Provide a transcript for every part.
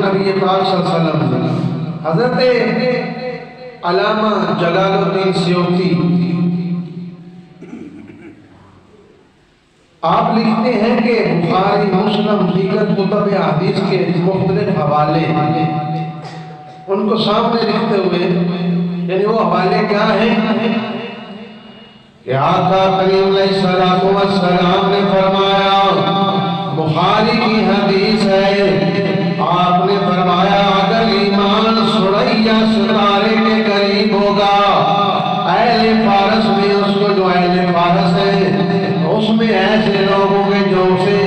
نبی پاک صلی اللہ علیہ وسلم۔ حضرت علامہ جلال الدین سیوطی آپ لکھتے ہیں کہ بخاری، مسلم، دیگر کتب حدیث کے مختلف حوالے ان کو سامنے لکھتے ہوئے، یعنی وہ حوالے کیا ہیں کہ آقا کریم علیہ السلام نے فرمایا، بخاری کی حدیث ہے، آپ نے فرمایا اگر ایمان ثریا ستارے کے قریب ہوگا، اہل فارس میں اس کو جو اہل فارس ہے اس میں ایسے لوگ ہوں گے جو اسے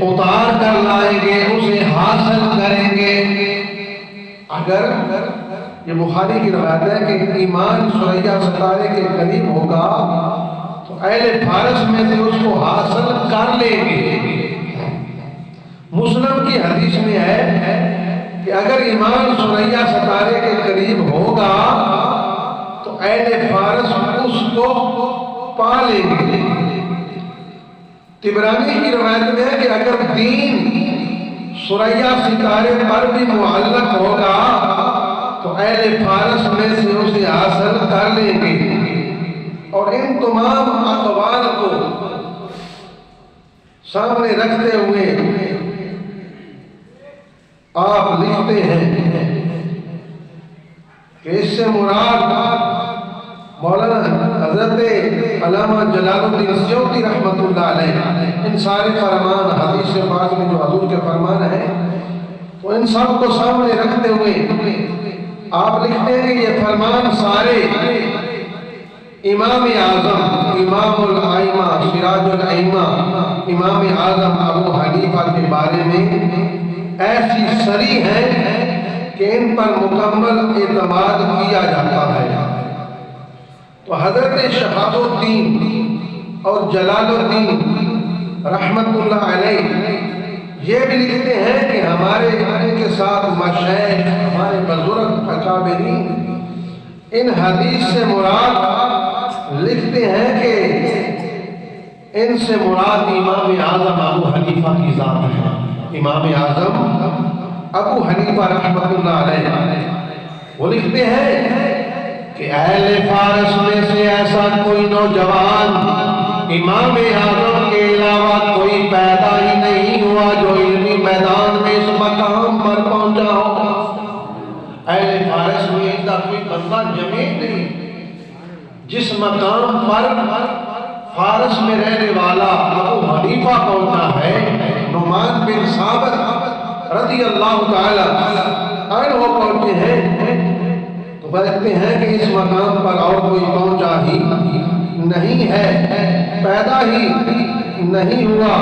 اتار کر لائیں گے، اسے حاصل کریں گے۔ اگر یہ بخاری کی روایت ہے کہ ایمان ثریا ستارے کے قریب ہوگا تو اہل فارس میں سے اس کو حاصل کر لیں گے۔ مسلم کی حدیث میں ہے کہ اگر ایمان ثریا ستارے کے قریب ہوگا تو اہل فارس اس کو پا لیں گے۔ طبرانی کی روایت میں ہے کہ اگر دین ثریا ستارے پر بھی معلق ہوگا تو اہل فارس میں سے اسے حاصل کر لیں گے۔ اور ان تمام اقوال کو سامنے رکھتے ہوئے آپ لکھتے ہیں کہ اس سے مراد مولانا حضرت علامہ جلال الدین سیوطی رحمۃ اللہ علیہ، ان سارے فرمان حدیث پاک میں جو حضور کے فرمان ہیں تو ان سب کو سامنے رکھتے ہوئے آپ لکھتے ہیں کہ یہ فرمان سارے امام اعظم، امام الائمہ، سراج الائمہ، امام اعظم ابو حنیفہ کے بارے میں ایسی صریح ہیں کہ ان پر مکمل اعتماد کیا جاتا ہے۔ تو حضرت شہاب الدین اور جلال الدین رحمت اللہ علیہ یہ بھی لکھتے ہیں کہ ہمارے ان کے ساتھ مشائخ، ہمارے بزرگ اکابرین ان حدیث سے مراد لکھتے ہیں کہ ان سے مراد امام اعظم ابو حنیفہ کی ذات ہے۔ امام اعظم ابو حنیفہ رحمۃ اللہ علیہ وہ لکھتے ہیں کہ اہل فارس میں سے ایسا کوئی نوجوان امام اعظم کے علاوہ کوئی پیدا ہی نہیں ہوا جو علمی میدان میں اس مقام پر پہنچا ہو۔ اہل فارس میں ان کا کوئی بندہ جمع نہیں جس مقام پر فارس میں رہنے والا ابو حنیفہ پہنچا ہے۔ نعمان بن ثابت رضی اللہ تعالی عنہ پہنچے ہیں تو بتاتے ہیں کہ اس مقام پر اور کوئی پہنچا ہی نہیں ہے، پیدا ہی نہیں ہوا